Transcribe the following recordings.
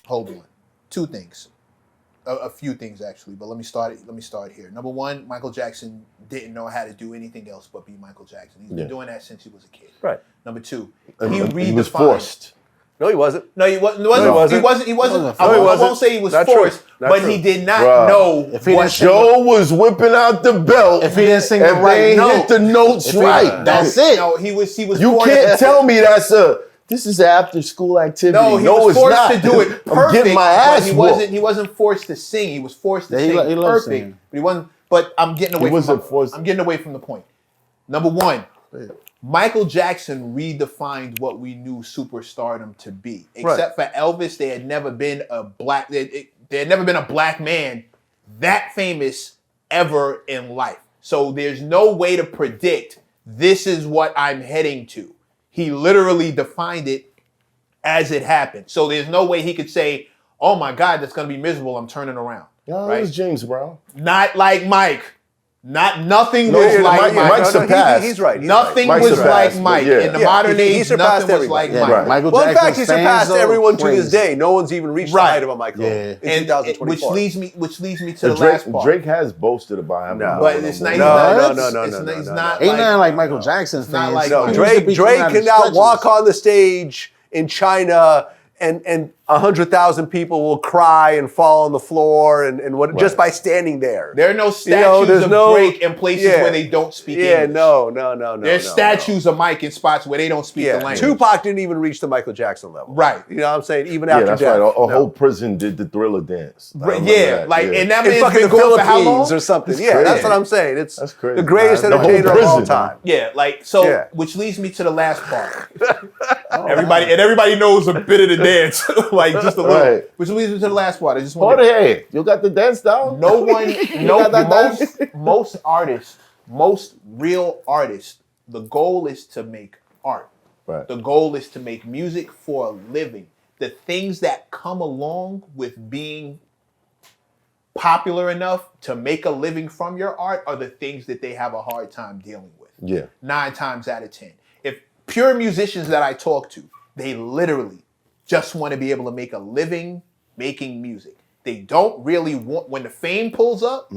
Hold on. Two things. A few things actually, but let me start here. Number one, Michael Jackson didn't know how to do anything else but be Michael Jackson. He's been doing that since he was a kid. Right. Number two, he was forced. No, he wasn't. No, he wasn't. He wasn't. I won't say he was forced, but he did not know. Joe was whipping out the belt. If he didn't sing the right note, hit the notes right. That's it. No, he was. You can't tell me this is an after school activity. No, he was forced to do it perfect. I'm getting my ass whooped. He wasn't forced to sing. He was forced to sing perfect. But he wasn't. But I'm getting away. I'm getting away from the point. Number one, Michael Jackson redefined what we knew superstardom to be. Except for Elvis, there had never been a black. There had never been a black man that famous ever in life. So there's no way to predict this is what I'm heading to. He literally defined it as it happened. So there's no way he could say, oh my God, that's going to be miserable. I'm turning around. No, it was James Brown. Not like Mike. Nothing was like Mike. Mike surpassed. He's right. Nothing was like Mike. In the modern age, nothing was like Mike. Right. Michael Well, in Jackson's fact, he surpassed fans, everyone to crazy. this day. No one's even reached the height of a Michael in 2024. Which leads me to the last part. Drake has boasted about him. But it's not. No. It's not. Ain't nothing like Michael Jackson's not fans. like No, Mike. Drake can now walk on the stage in China and 100,000 people will cry and fall on the floor and what just by standing there. There are no statues of Drake in places where they don't speak English. No. There's statues of Mike in spots where they don't speak the language. Tupac didn't even reach the Michael Jackson level. Right. You know what I'm saying? Even after that's death. right. A whole prison did the Thriller dance. And that In man's fucking been the going for how long? Philippines or something. That's Yeah, crazy. that's what I'm saying. It's That's crazy. the greatest The whole entertainer of all prison. time. Yeah, which leads me to the last part. Oh, Everybody knows a bit of the dance, like just a little. Right. Which leads me to the last part. I just Hold want it, hey, you got the dance down? most real artists, the goal is to make art. Right. The goal is to make music for a living. The things that come along with being popular enough to make a living from your art are the things that they have a hard time dealing with. Yeah. 9 times out of 10. If pure musicians that I talk to, they literally just want to be able to make a living making music. They don't really want, when the fame pulls up,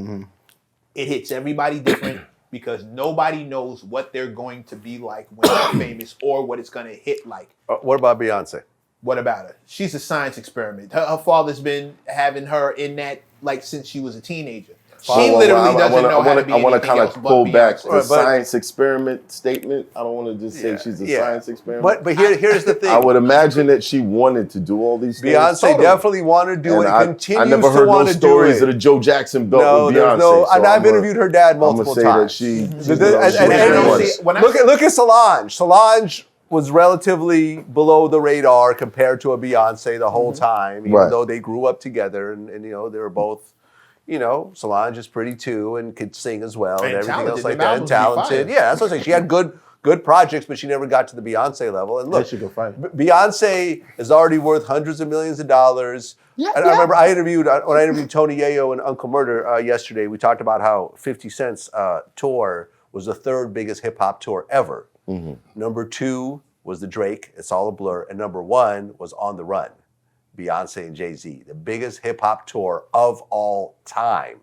it hits everybody different because nobody knows what they're going to be like when they're famous or what it's going to hit like. What about Beyonce? What about her? She's a science experiment. Her father's been having her in that like since she was a teenager. She literally doesn't know how to be I want to anything kind else of but pull back Beyonce. the science experiment statement. I don't want to just say she's a science experiment. But here's the thing. I would imagine that she wanted to do all these things. Beyonce definitely wanted to do it and continues to want to do it. I never heard no stories of the Joe Jackson belt with Beyonce. No, and I've interviewed her dad multiple times. Look at Solange. Solange was relatively below the radar compared to a Beyonce the whole time, even though they grew up together and they were both. Solange is pretty too and could sing as well and everything else like that. And talented. Yeah, that's what I'm saying. She had good projects, but she never got to the Beyonce level. And look, Beyonce is already worth hundreds of millions of dollars. I remember when I interviewed Tony Yayo and Uncle Murder yesterday, we talked about how 50 Cent's tour was the 3rd biggest hip hop tour ever. Number 2 was the Drake, It's All a Blur, and number 1 was On the Run. Beyonce and Jay-Z, the biggest hip-hop tour of all time.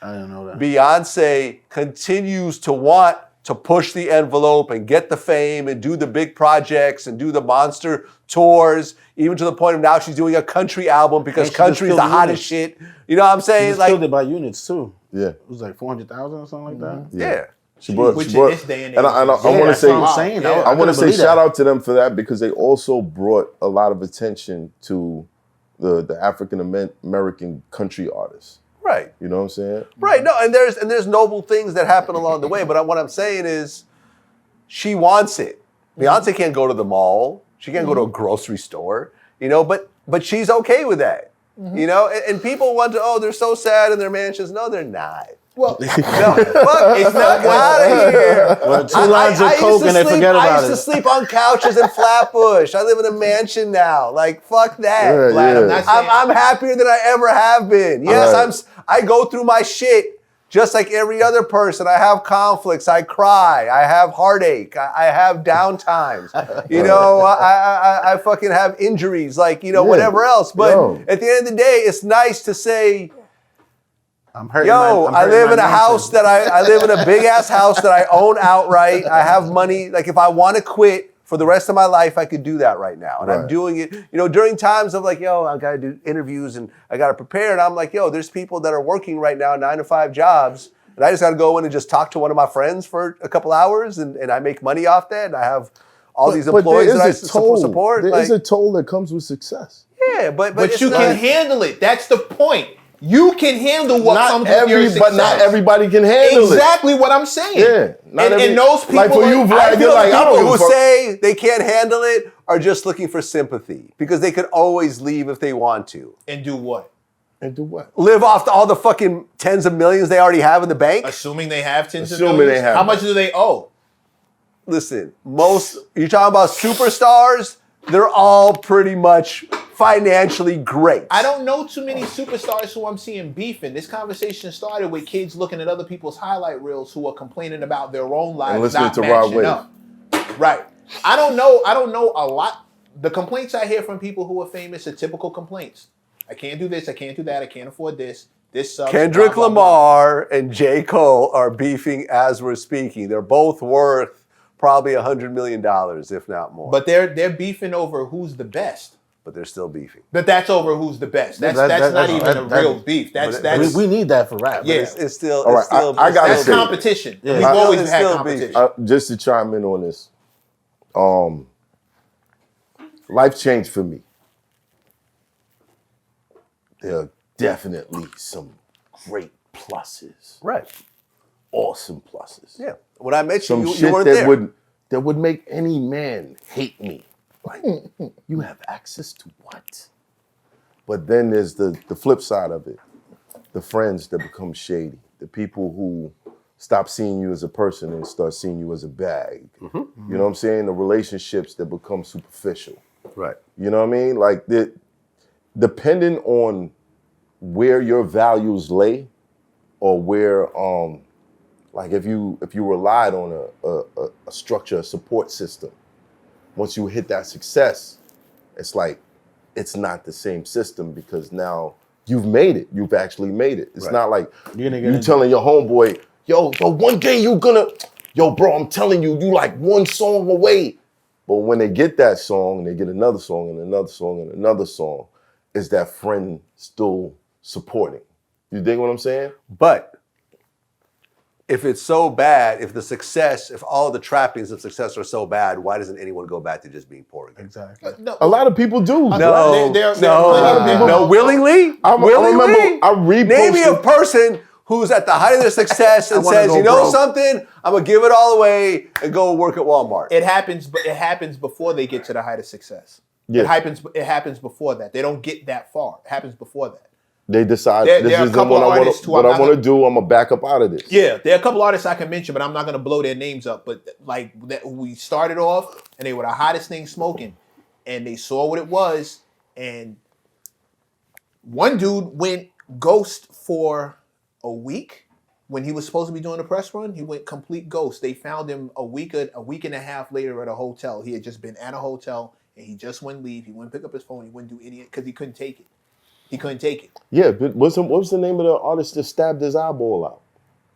I didn't know that. Beyonce continues to want to push the envelope and get the fame and do the big projects and do the monster tours, even to the point of now she's doing a country album because country is the hottest shit. You know what I'm saying? She killed it by units too. Yeah. It was like 400,000 or something like that. Yeah. She brought, in this day and age. And I want to say, I want to say that. shout out to them for that because they also brought a lot of attention to the African American country artists. Right. You know what I'm saying? Right. No, and there's noble things that happen along the way, but what I'm saying is she wants it. Beyonce can't go to the mall. She can't go to a grocery store, but she's okay with that. And people wonder, they're so sad in their mansions. No, they're not. Well, no, fuck, it's not out of here. Well, 2 lines of coke and they forget about it. I used to sleep on couches in Flatbush. I live in a mansion now. Like, fuck that. Vlad, I'm happier than I ever have been. Yes, I go through my shit just like every other person. I have conflicts. I cry. I have heartache. I have downtimes. You know, I fucking have injuries, like, you know, whatever else. But at the end of the day, it's nice to say, I'm hurting. I live in a house that I live in a big ass house that I own outright. I have money. Like, if I want to quit for the rest of my life, I could do that right now. And I'm doing it, you know, during times of like, I got to do interviews and I got to prepare. And I'm like, there's people that are working right now 9-to-5 jobs. And I just got to go in and just talk to one of my friends for a couple hours and I make money off that. And I have all these employees that I support. There is a toll that comes with success. Yeah, but you can handle it. That's the point. You can handle what comes with your success. But not everybody can handle it. Exactly what I'm saying. Yeah. And those people, like for you, Vlad, you're like, people who say they can't handle it are just looking for sympathy because they could always leave if they want to. And do what? Live off all the fucking tens of millions they already have in the bank? Assuming they have tens of millions? How much do they owe? Listen, you're talking about superstars, they're all pretty much financially great. I don't know too many superstars who I'm seeing beefing. This conversation started with kids looking at other people's highlight reels who are complaining about their own lives and listening not to matching Rod up. Right. I don't know a lot. The complaints I hear from people who are famous are typical complaints. I can't do this. I can't do that. I can't afford this. This sucks. Kendrick blah, blah, Lamar blah. And J. Cole are beefing as we're speaking. They're both worth probably $100 million, if not more. But they're beefing over who's the best. But they're still beefing. But that's over who's the best. That's not even a real beef. That's we need that for rap. Yeah, it's still. All right, I gotta say, competition. Yeah. We've always had competition. Just to chime in on this, life changed for me. There are definitely some great pluses. Right. Awesome pluses. Yeah. When I met you, you weren't there. That would make any man hate me. Like, you have access to what? But then there's the flip side of it. The friends that become shady. The people who stop seeing you as a person and start seeing you as a bag. Mm-hmm. You know what I'm saying? The relationships that become superficial. Right. You know what I mean? Like, depending on where your values lay or where, like if you relied on a structure, a support system, once you hit that success, it's like, it's not the same system because now you've made it. You've actually made it. It's not like you telling your homeboy, yo, one day you gonna, bro, I'm telling you, you like one song away. But when they get that song and they get another song and another song and another song, is that friend still supporting? You dig what I'm saying? But if it's so bad, if all the trappings of success are so bad, why doesn't anyone go back to just being poor again? Exactly. No. A lot of people do. No, willingly? Name me a person who's at the height of their success and says, you know something, I'm gonna give it all away and go work at Walmart. It happens before they get to the height of success. Yeah. It happens before that. They don't get that far. It happens before that. They decide this is what I want to do. I'm gonna back up out of this. Yeah, there are a couple artists I can mention, but I'm not gonna blow their names up. But like we started off, and they were the hottest thing smoking, and they saw what it was. And one dude went ghost for a week when he was supposed to be doing a press run. He went complete ghost. They found him a week and a half later at a hotel. He had just been at a hotel, and he just wouldn't leave. He wouldn't pick up his phone. He wouldn't do any because he couldn't take it. He couldn't take it. Yeah, but what was the name of the artist that stabbed his eyeball out?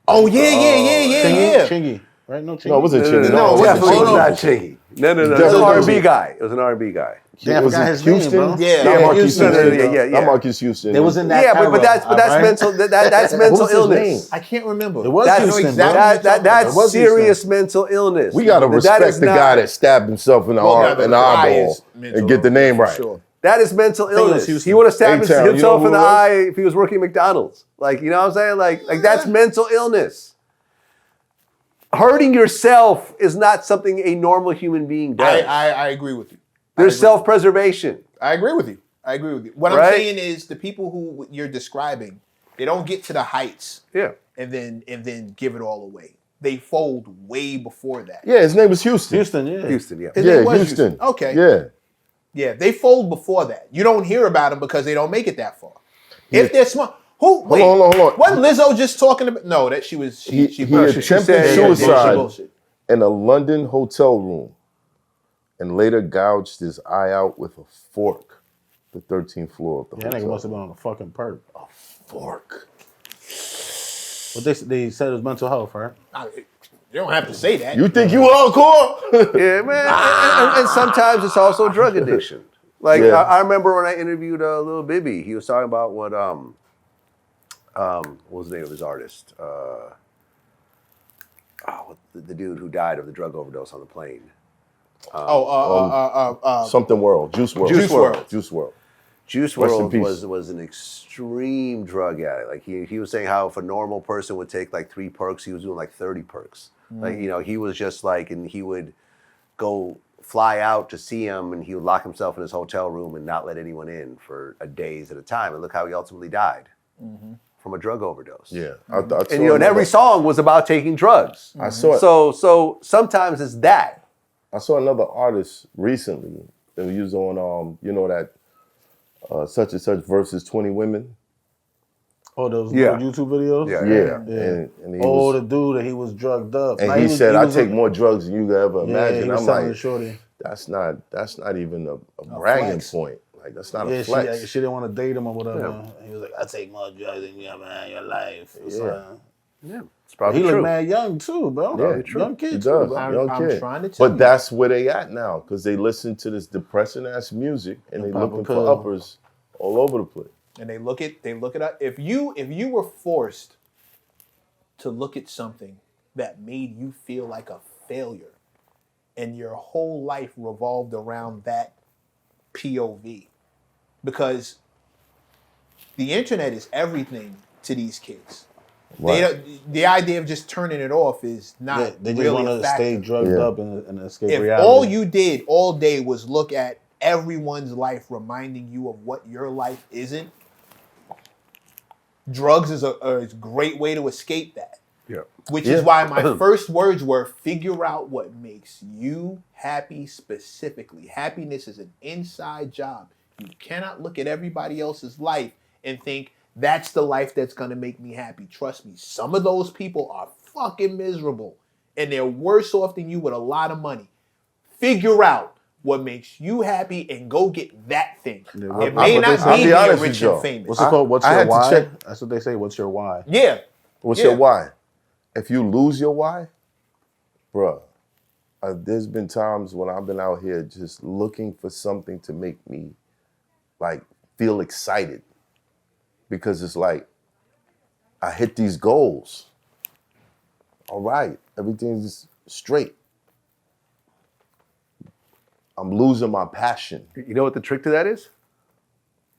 Oh, yeah. Chingy, right? No, Chingy. No, it wasn't Chingy. No, it was not Chingy. No. It was an R&B guy. It was an R&B guy. Damn, was I forgot it his Houston? name, bro. Yeah, Houston. Not Marcus Houston. It was in that. Yeah, but that's mental. That's mental illness. I can't remember. It was Houston. That's serious mental illness. We gotta respect the guy that stabbed himself in the eyeball and get the name right. Sure. That is mental illness. He would have stabbed himself in the eye if he was working at McDonald's. Like, you know what I'm saying? Like that's mental illness. Hurting yourself is not something a normal human being does. I agree with you. There's self-preservation. I agree with you. What I'm saying is the people who you're describing, they don't get to the heights and then give it all away. They fold way before that. Yeah, his name was Houston. Houston. His name was Houston. Okay. Yeah, they fold before that. You don't hear about them because they don't make it that far. Yeah. If they're smart, Who? Wait, Hold on. Wasn't Lizzo just talking about? No, that she was. She attempted suicide in a London hotel room, and later gouged his eye out with a fork. The 13th floor of the hotel. That nigga must have been on a fucking perk. A fork. But they said it was mental health, right? You don't have to say that. You think you hardcore? Yeah, man. And sometimes it's also drug addiction. Like I remember when I interviewed Lil Bibby, he was talking about what was the name of his artist? The dude who died of the drug overdose on the plane. Something World, Juice WRLD. Juice WRLD was an extreme drug addict. Like he was saying how if a normal person would take like 3 perks, he was doing like 30 perks. Like, you know, he was just like, and he would go fly out to see him, and he would lock himself in his hotel room and not let anyone in for days at a time. And look how he ultimately died from a drug overdose. Yeah. And you know, and every song was about taking drugs. I saw it. So sometimes it's that. I saw another artist recently that was on, you know, that such and such versus 20 women. Oh, those YouTube videos? Yeah. And he the dude that he was drugged up. And he said, I take more drugs than you could ever imagine. He was I'm like, shorty. that's not even a bragging point. Like, that's not a flex. She didn't want to date him or whatever. Yeah. He was like, I take more drugs than you ever had in your life. It's probably he true. Look mad young too, bro. Yeah, true. Young kid he too, does. bro. Young I'm kid. trying to tell you. But that's where they at now, because they listen to this depressing ass music and they looking for uppers all over the place. And they look at if you were forced to look at something that made you feel like a failure and your whole life revolved around that POV, because the internet is everything to these kids. Right. The idea of just turning it off is not they just really want to stay drugged up and escape if reality. all you did all day was look at everyone's life reminding you of what your life isn't, drugs is a great way to escape that. Yeah. Which is why my first words were figure out what makes you happy specifically. Happiness is an inside job. You cannot look at everybody else's life and think that's the life that's going to make me happy. Trust me, some of those people are fucking miserable and they're worse off than you with a lot of money. Figure out what makes you happy and go get that thing. Yeah, it may not be being rich and famous. What's it called? What's your why? That's what they say. What's your why? Yeah. What's your why? If you lose your why, bruh, there's been times when I've been out here just looking for something to make me like feel excited, because it's like I hit these goals. All right, everything's straight. I'm losing my passion. You know what the trick to that is?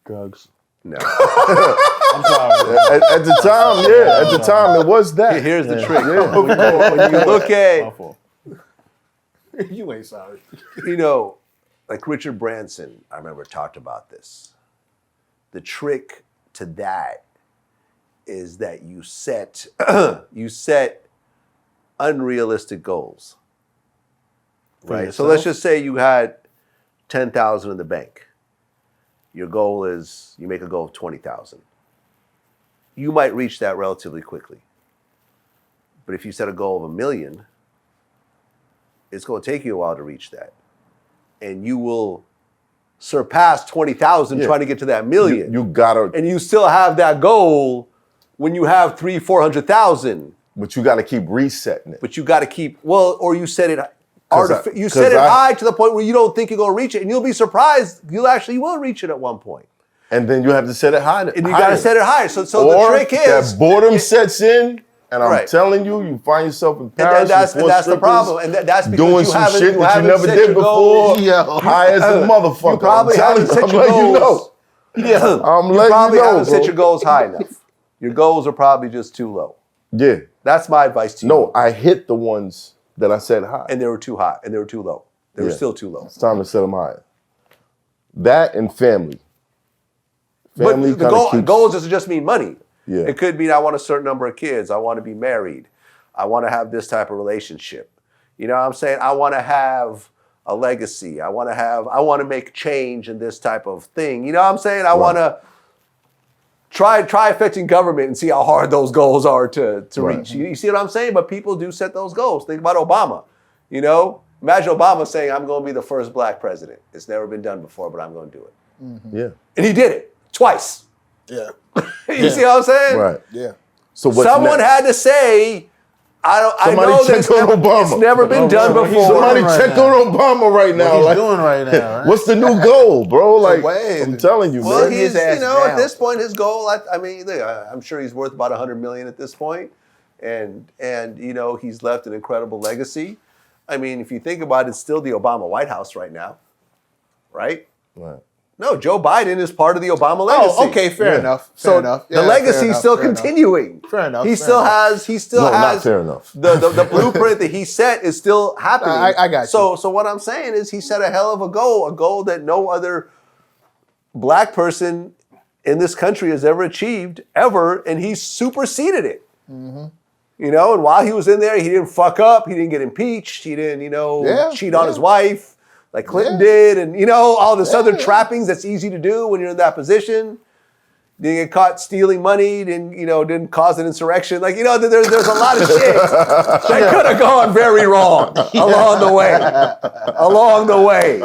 Drugs. No. I'm sorry. At the time, yeah. At the time, it was that. Here's the trick. When you look at... You ain't sorry. You know, like Richard Branson, I remember talked about this. The trick to that is that you set unrealistic goals. Right? So let's just say you had $10,000 in the bank. Your goal is, you make a goal of $20,000. You might reach that relatively quickly. But if you set a goal of $1 million, it's going to take you a while to reach that. And you will surpass 20,000 trying to get to that $1 million. You gotta, and you still have that goal when you have 300,000-400,000. But you gotta keep resetting it. But you gotta keep, or you set it high to the point where you don't think you're gonna reach it, and you'll be surprised you will reach it at one point. And then you have to set it higher. And you gotta set it higher. So the trick is that boredom sets in. And I'm telling you, you find yourself in Paris. And that's the problem. And that's because doing some shit that you never did before. High as a motherfucker. You probably haven't set your goals. You probably haven't set your goals high enough. Your goals are probably just too low. Yeah. That's my advice to you. No, I hit the ones that I set high. And they were too high. And they were too low. They were still too low. It's time to set them higher. That and family. Family but goals doesn't just mean money. Yeah. It could mean I want a certain number of kids. I want to be married. I want to have this type of relationship. You know what I'm saying? I want to have a legacy. I want to make change in this type of thing. You know what I'm saying? I want to, try affecting government and see how hard those goals are to reach. You see what I'm saying? But people do set those goals. Think about Obama. You know, imagine Obama saying, "I'm going to be the first black president. It's never been done before, but I'm going to do it." Mm-hmm. Yeah, and he did it twice. Yeah, you see what I'm saying? Right. Yeah. So someone had to say, I know check on Obama. It's never been done before. Somebody check on Obama right now. What he's doing right now. Right? What's the new goal, bro? Like, I'm telling you, well, man. he's, at this point, his goal, I mean, I'm sure he's worth about $100 million at this point. And he's left an incredible legacy. I mean, if you think about it, it's still the Obama White House right now. Right? Right. No, Joe Biden is part of the Obama legacy. Oh, okay, fair enough. Fair enough. The legacy is still continuing. Fair enough. He still has. Not fair enough. The blueprint that he set is still happening. I got you. So what I'm saying is he set a hell of a goal that no other black person in this country has ever achieved, ever, and he superseded it. Mm-hmm. And while he was in there, he didn't fuck up. He didn't get impeached. He didn't, cheat on his wife like Clinton did, and all this other trappings that's easy to do when you're in that position. Didn't get caught stealing money, didn't cause an insurrection. Like, there's a lot of shit that could have gone very wrong along the way. Along the way.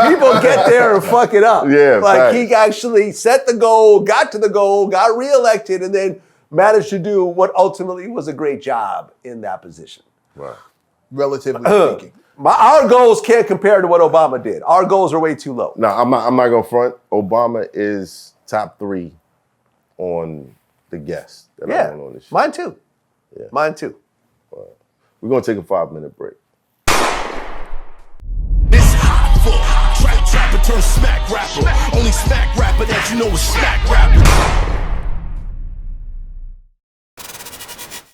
People get there and fuck it up. Yeah, like he actually set the goal, got to the goal, got reelected, and then managed to do what ultimately was a great job in that position. Right. Relatively speaking. Our goals can't compare to what Obama did. Our goals are way too low. No, I'm not gonna front. Obama is top 3 on the guests that I want on this show. Mine too. Yeah. Mine too. Right. We're gonna take a 5-minute break. It's hot for trapper turn smack rapper. Only smack rapper that you know is smack rapper.